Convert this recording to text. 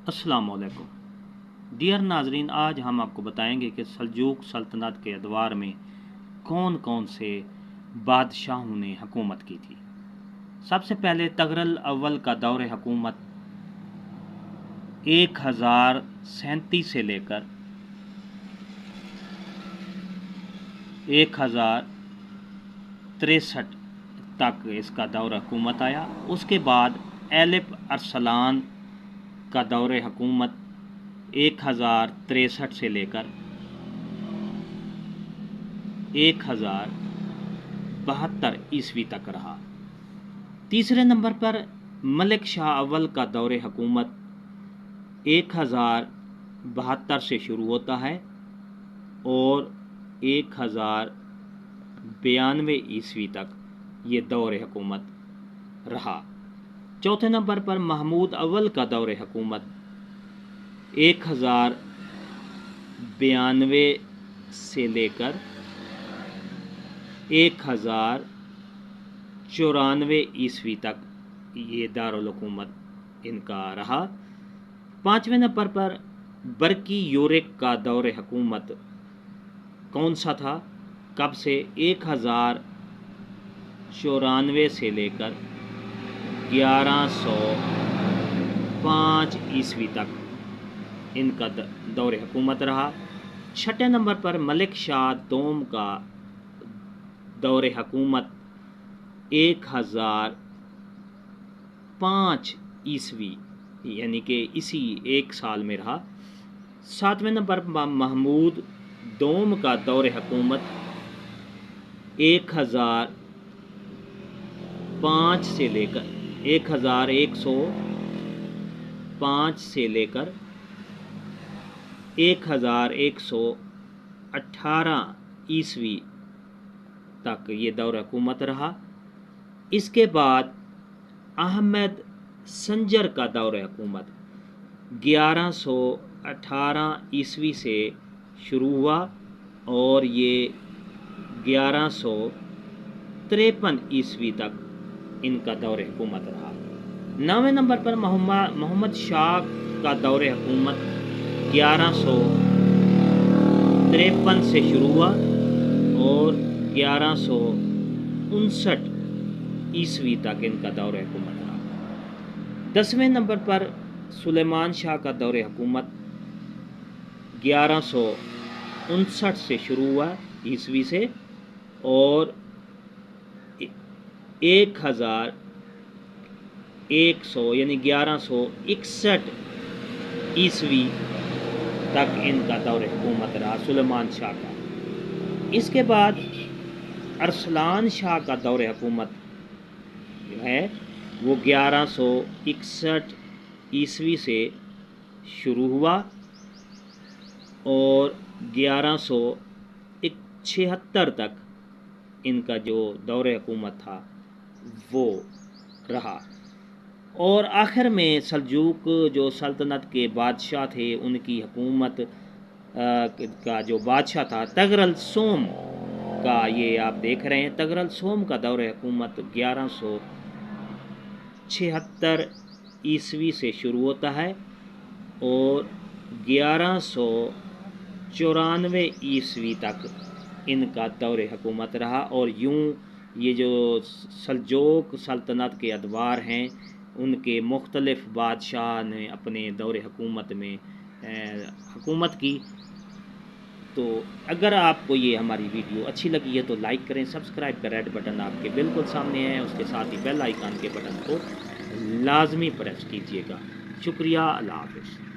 अस्सलाम वालेकुम डियर नाजरीन, आज हम आपको बताएंगे कि सल्जूक सल्तनत के अदवार में कौन कौन से बादशाहों ने हुकूमत की थी। सबसे पहले तगरल अव्वल का दौर हुकूमत 1037 से लेकर 1063 तक इसका दौर हुकूमत आया। उसके बाद एलिप अरसलान का दौर हुकूमत 1063 से लेकर 1072 ईस्वी तक रहा। तीसरे नंबर पर मलिक शाह अव्वल का दौर हुकूमत 1072 से शुरू होता है और 1092 ईस्वी तक ये दौर हुकूमत रहा। चौथे नंबर पर महमूद अव्वल का दौर हुकूमत 1092 से लेकर 1094 ईस्वी तक ये दारुल हुकूमत इनका रहा। पाँचवें नंबर पर बरकी यूरिक का दौर हुकूमत कौन सा था, कब से 1094 से लेकर 1105 ईस्वी तक इनका दौर हुकूमत रहा। छठे नंबर पर मलिक शाह दोम का दौर हुकूमत 1005 ईस्वी यानी कि इसी एक साल में रहा। सातवें नंबर पर महमूद दोम का दौर हुकूमत 1005 से लेकर 1105 से लेकर 1118 ईस्वी तक ये दौर हुकूमत रहा। इसके बाद अहमद संजर का दौर हुकूमत 1118 ईस्वी से शुरू हुआ और ये 1153 ईस्वी तक इनका दौर हुकूमत रहा। नौवें नंबर पर मोहम्मद शाह का दौर हुकूमत 1153 से शुरू हुआ और 1159 ईस्वी तक इनका दौर हुकूमत रहा। 10वें नंबर पर सुलेमान शाह का दौर हुकूमत 1159 से शुरू हुआ ईस्वी से और 1100 यानी 1161 ईस्वी तक इनका दौर हुकूमत रहा सुलेमान शाह का। इसके बाद अरसलान शाह का दौर हुकूमत जो है वो 1161 ईस्वी से शुरू हुआ और 1176 तक इनका जो दौर हुकूमत था वो रहा। और आखिर में सल्जूक जो सल्तनत के बादशाह थे उनकी हुकूमत का जो बादशाह था तगरल सोम का, ये आप देख रहे हैं तगरल सोम का दौर हुकूमत 1176 ईस्वी से शुरू होता है और 1194 ईस्वी तक इनका दौर हुकूमत रहा। और यूं ये जो सल्जूक सल्तनत के अदवार हैं उनके मुख्तलिफ बादशाह ने अपने दौर हुकूमत में हुकूमत की। तो अगर आपको ये हमारी वीडियो अच्छी लगी है तो लाइक करें, सब्सक्राइब का रेड बटन आपके बिल्कुल सामने है, उसके साथ ही बेल आइकन के बटन को लाजमी प्रेस कीजिएगा। शुक्रिया, अल्लाह हाफ़िज़।